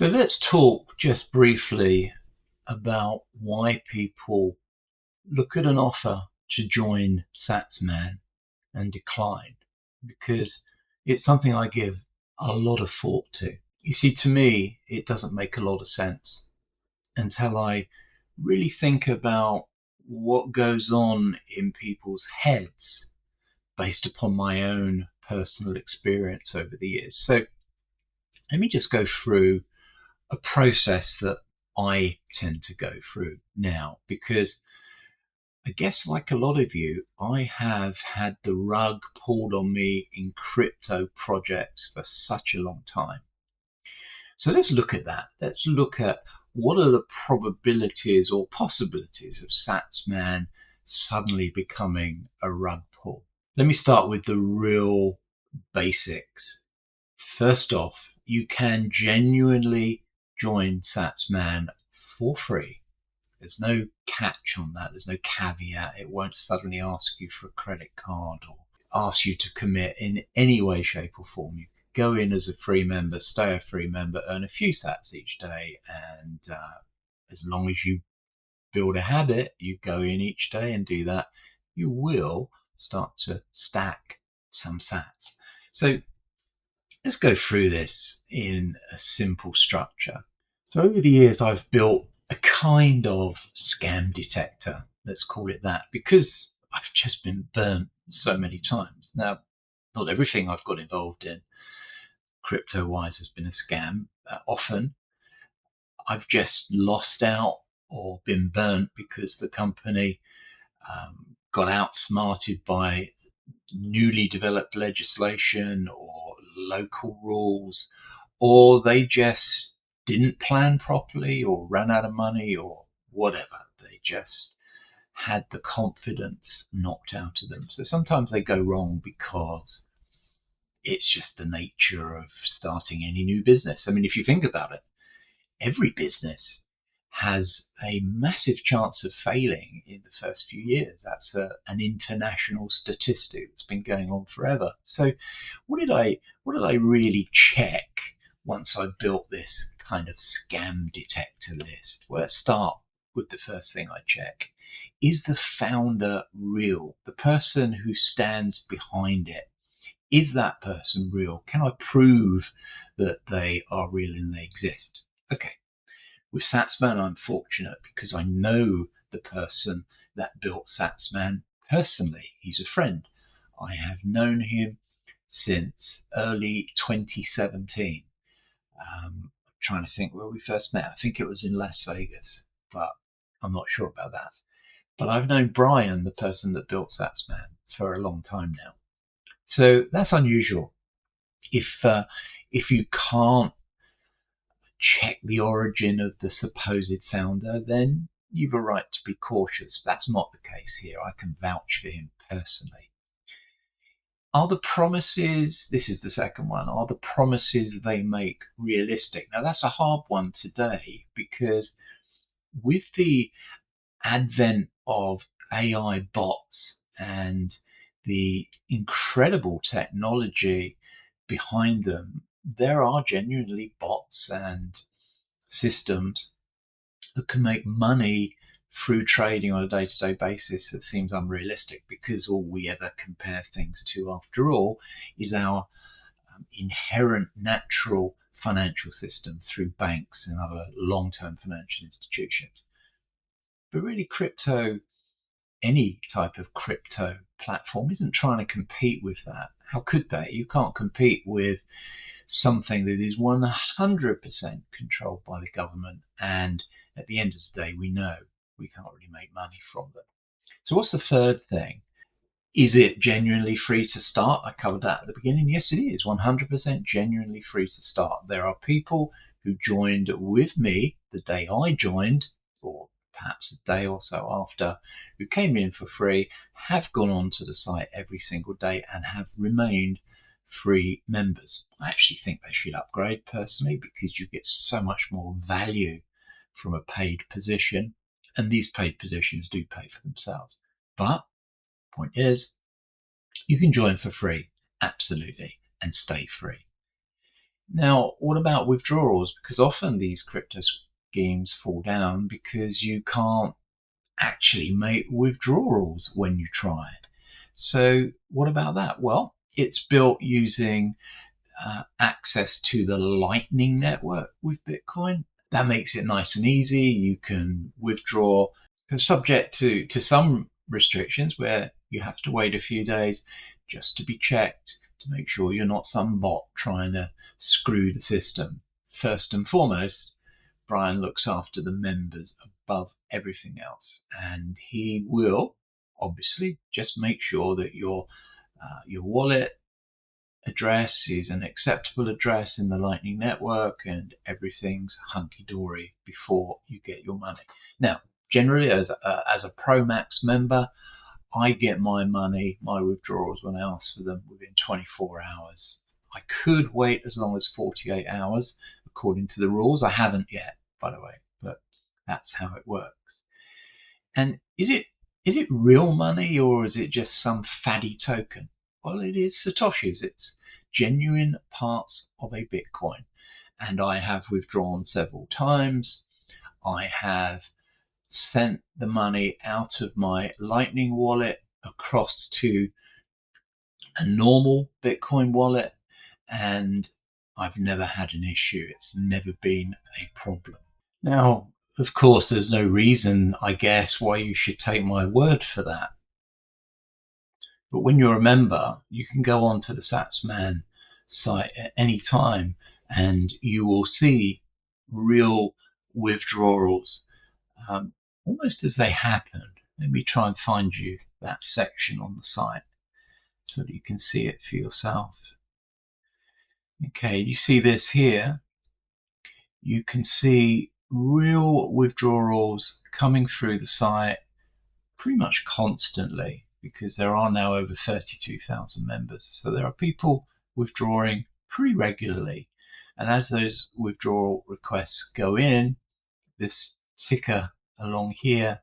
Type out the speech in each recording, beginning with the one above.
So let's talk just briefly about why people look at an offer to join Satsman and decline, because it's something I give a lot of thought to. You see, to me, it doesn't make a lot of sense until I really think about what goes on in people's heads based upon my own personal experience over the years. So let me just go through a process that I tend to go through now, because I guess, like a lot of you, I have had the rug pulled on me in crypto projects for such a long time. So let's look at that. Let's look at what are the probabilities or possibilities of Satsman suddenly becoming a rug pull. Let me start with the real basics. First off, you can genuinely join Satsman for free. There's no catch on that. There's no caveat. It won't suddenly ask you for a credit card or ask you to commit in any way, shape, or form. You can go in as a free member, stay a free member, earn a few sats each day, and as long as you build a habit, you go in each day and do that, you will start to stack some sats. So let's go through this in a simple structure. So over the years, I've built a kind of scam detector, let's call it that, because I've just been burnt so many times. Now, not everything I've got involved in crypto wise has been a scam. Often I've just lost out or been burnt because the company got outsmarted by newly developed legislation or local rules, or they just didn't plan properly or ran out of money or whatever. They just had the confidence knocked out of them. So sometimes they go wrong because it's just the nature of starting any new business. I mean, if you think about it, every business has a massive chance of failing in the first few years. That's an international statistic that's been going on forever. So what did I really check once I built this kind of scam detector list? Well, let's start with the first thing I check. Is the founder real? The person who stands behind it, is that person real? Can I prove that they are real and they exist? Okay. With Satsman, I'm fortunate because I know the person that built Satsman personally. He's a friend. I have known him since early 2017. I'm trying to think where we first met. I think it was in Las Vegas, but I'm not sure about that. But I've known Brian, the person that built Satsman, for a long time now. So that's unusual. If you can't check the origin of the supposed founder, then you've a right to be cautious. That's not the case here. I can vouch for him personally. Are the promises, this is the second one, are the promises they make realistic? Now, that's a hard one today because with the advent of AI bots and the incredible technology behind them, there are genuinely bots and systems that can make money through trading on a day-to-day basis that seems unrealistic, because all we ever compare things to, after all, is our inherent natural financial system through banks and other long-term financial institutions. But really, crypto, any type of crypto platform, isn't trying to compete with that. How could they? You can't compete with something that is 100% controlled by the government, and at the end of the day, we know we can't really make money from them. So what's the third thing? Is it genuinely free to start? I covered that at the beginning. Yes, it is 100% genuinely free to start. There are people who joined with me the day I joined, or perhaps a day or so after, who came in for free, have gone onto the site every single day and have remained free members. I actually think they should upgrade personally, because you get so much more value from a paid position, and these paid positions do pay for themselves. But point is, you can join for free, absolutely, and stay free. Now, what about withdrawals? Because often these crypto schemes fall down because you can't actually make withdrawals when you try. So, what about that? Well, it's built using access to the Lightning Network with Bitcoin. That makes it nice and easy. You can withdraw, subject to some restrictions where you have to wait a few days just to be checked to make sure you're not some bot trying to screw the system. First and foremost, Brian looks after the members above everything else, and he will obviously just make sure that your wallet address is an acceptable address in the Lightning Network and everything's hunky dory before you get your money. Now, generally, as a Pro Max member, I get my money, my withdrawals, when I ask for them within 24 hours. I could wait as long as 48 hours according to the rules. I haven't yet, by the way, but that's how it works. And is it real money or is it just some faddy token? Well, it is Satoshis. It's genuine parts of a Bitcoin. And I have withdrawn several times. I have sent the money out of my Lightning wallet across to a normal Bitcoin wallet, and I've never had an issue. It's never been a problem. Now, of course, there's no reason, I guess, why you should take my word for that. But when you're a member, you can go onto the Satsman site at any time and you will see real withdrawals almost as they happen. Let me try and find you that section on the site so that you can see it for yourself. Okay, you see this here. You can see real withdrawals coming through the site pretty much constantly because there are now over 32,000 members. So there are people withdrawing pretty regularly. And as those withdrawal requests go in, this ticker along here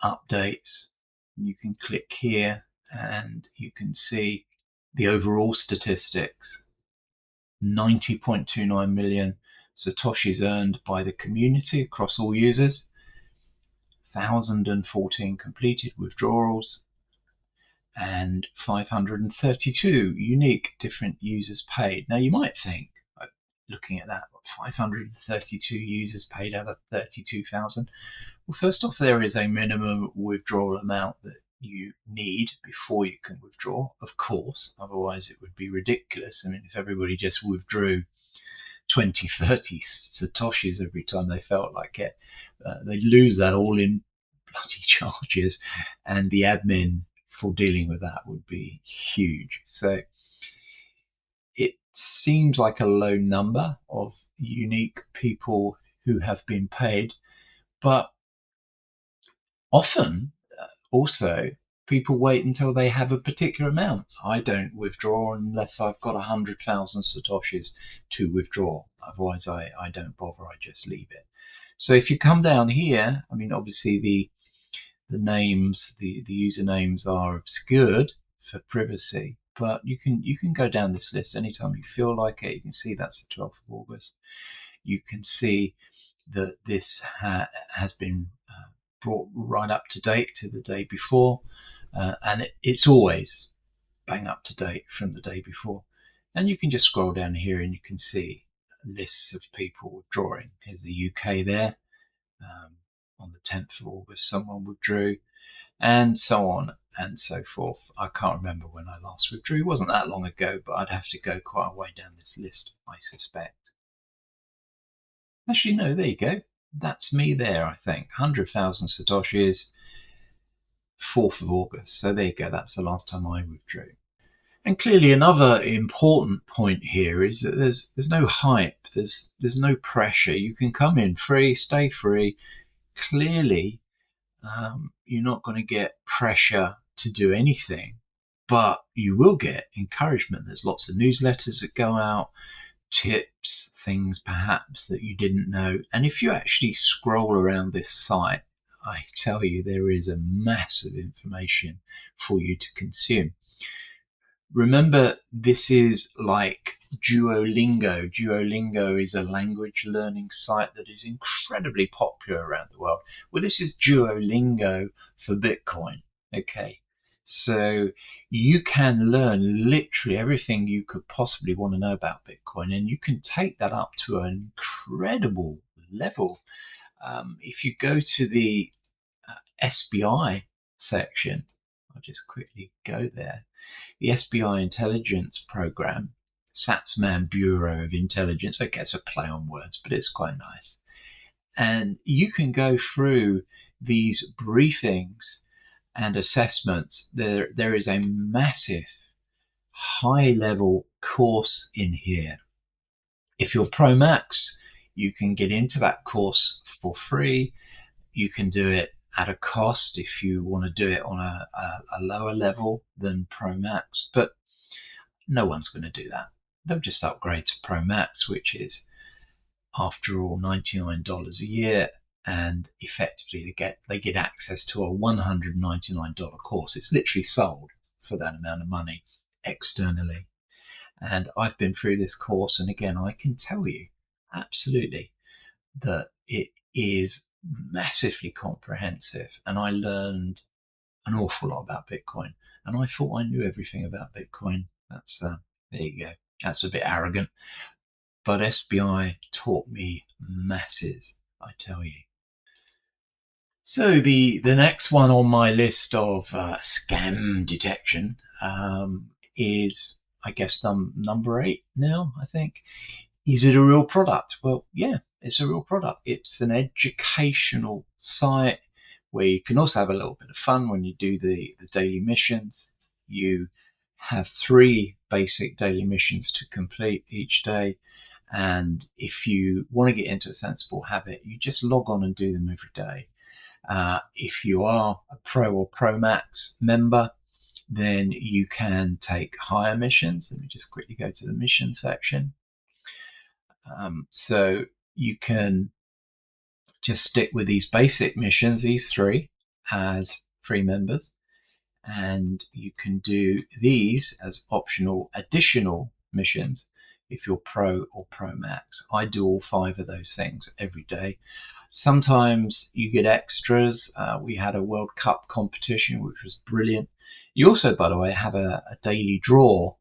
updates. You can click here and you can see the overall statistics. 90.29 million Satoshis earned by the community across all users, 1,014 completed withdrawals, and 532 unique different users paid. Now you might think, looking at that, 532 users paid out of 32,000. Well, first off, there is a minimum withdrawal amount that you need before you can withdraw, of course, otherwise it would be ridiculous. I mean, if everybody just withdrew 20, 30 Satoshis every time they felt like it, they'd lose that all in bloody charges, and the admin for dealing with that would be huge. So it seems like a low number of unique people who have been paid, but often also people wait until they have a particular amount. I don't withdraw unless I've got 100,000 Satoshis to withdraw. Otherwise, I don't bother. I just leave it. So if you come down here, I mean, obviously the names, the usernames are obscured for privacy, but you can go down this list anytime you feel like it. You can see that's the 12th of August. You can see that this has been brought right up to date to the day before, and it's always bang up to date from the day before. And you can just scroll down here and you can see lists of people withdrawing. Here's the UK there. On the 10th of August, someone withdrew, and so on and so forth. I can't remember when I last withdrew. It wasn't that long ago, but I'd have to go quite a way down this list, I suspect. Actually, no, there you go. That's me there, I think. 100,000 Satoshis, 4th of August. So there you go. That's the last time I withdrew. And clearly another important point here is that there's no hype. There's no pressure. You can come in free, stay free. Clearly, you're not going to get pressure to do anything, but you will get encouragement. There's lots of newsletters that go out, tips, things perhaps that you didn't know. And if you actually scroll around this site, I tell you, there is a mass of information for you to consume. Remember, this is like Duolingo. Duolingo is a language learning site that is incredibly popular around the world. Well, this is Duolingo for Bitcoin. Okay. So you can learn literally everything you could possibly want to know about Bitcoin, and you can take that up to an incredible level. If you go to the SBI section, I'll just quickly go there. The SBI intelligence program, Satsman Bureau of Intelligence. Okay, it's a play on words, but it's quite nice. And you can go through these briefings and assessments. There is a massive high level course in here. If you're Pro Max, you can get into that course for free. You can do it at a cost if you want to do it on a lower level than Pro Max, but no one's going to do that. They'll just upgrade to Pro Max, which is, after all, $99 a year, and effectively they get access to a $199 course. It's literally sold for that amount of money externally. And I've been through this course, and again, I can tell you absolutely that it is massively comprehensive, and I learned an awful lot about Bitcoin, and I thought I knew everything about Bitcoin. That's there you go. That's a bit arrogant, but SBI taught me masses, I tell you. So the next one on my list of scam detection is, I guess, number 8 now, I think. Is it a real product? Well, yeah, it's a real product. It's an educational site where you can also have a little bit of fun when you do the daily missions. You have 3 basic daily missions to complete each day. And if you want to get into a sensible habit, you just log on and do them every day. If you are a Pro or Pro Max member, then you can take higher missions. Let me just quickly go to the mission section. So you can just stick with these basic missions, these 3, as free members, and you can do these as optional additional missions if you're Pro or Pro Max. I do all 5 of those things every day. Sometimes you get extras. We had a World Cup competition, which was brilliant. You also, by the way, have a daily draw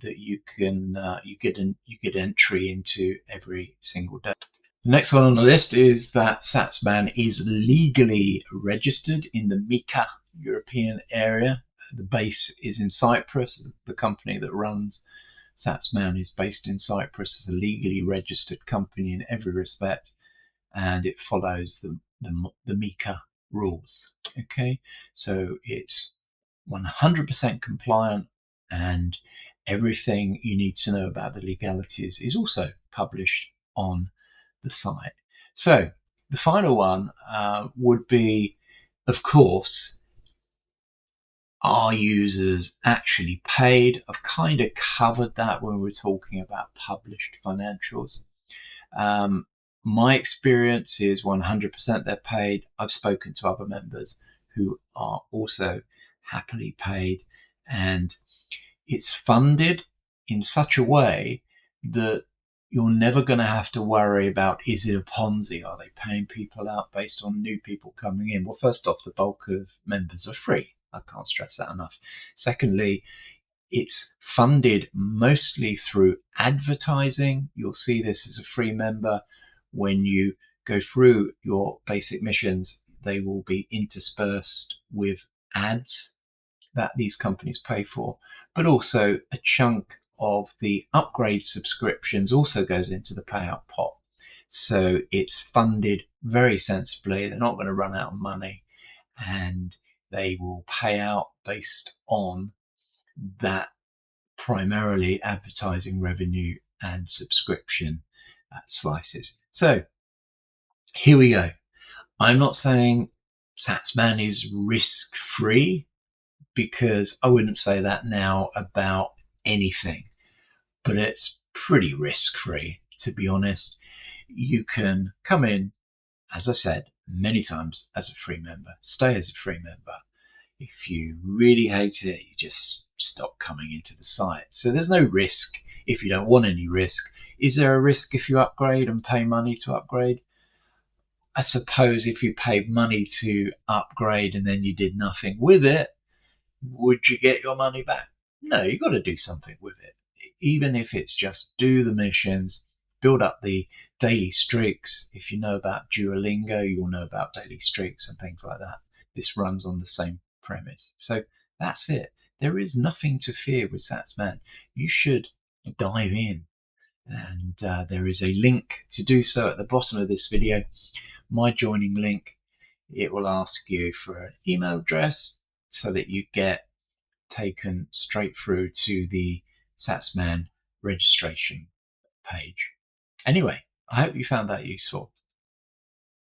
that you can you get entry into every single day. The next one on the list is that Satsman is legally registered in the MiCA European area. The base is in Cyprus. The company that runs Satsman is based in Cyprus. It's a legally registered company in every respect, and it follows the MiCA rules. Okay, so it's 100% compliant, and everything you need to know about the legalities is also published on the site. So the final one would be, of course, are users actually paid? I've kind of covered that when we're talking about published financials. My experience is 100% they're paid. I've spoken to other members who are also happily paid, and it's funded in such a way that you're never going to have to worry about, is it a Ponzi? Are they paying people out based on new people coming in? Well, first off, the bulk of members are free. I can't stress that enough. Secondly, it's funded mostly through advertising. You'll see this as a free member. When you go through your basic missions, they will be interspersed with ads that these companies pay for, but also a chunk of the upgrade subscriptions also goes into the payout pot. So it's funded very sensibly. They're not going to run out of money, and they will pay out based on that primarily advertising revenue and subscription slices. So here we go. I'm not saying Satsman is risk-free, because I wouldn't say that now about anything, but it's pretty risk-free, to be honest. You can come in, as I said many times, as a free member, stay as a free member. If you really hate it, you just stop coming into the site. So there's no risk if you don't want any risk. Is there a risk if you upgrade and pay money to upgrade? I suppose if you paid money to upgrade and then you did nothing with it, would you get your money back? No, you've got to do something with it. Even if it's just do the missions, build up the daily streaks. If you know about Duolingo, you'll know about daily streaks and things like that. This runs on the same premise. So that's it. There is nothing to fear with Satsman. You should dive in. And there is a link to do so at the bottom of this video, my joining link. It will ask you for an email address so that you get taken straight through to the Satsman registration page. Anyway, I hope you found that useful.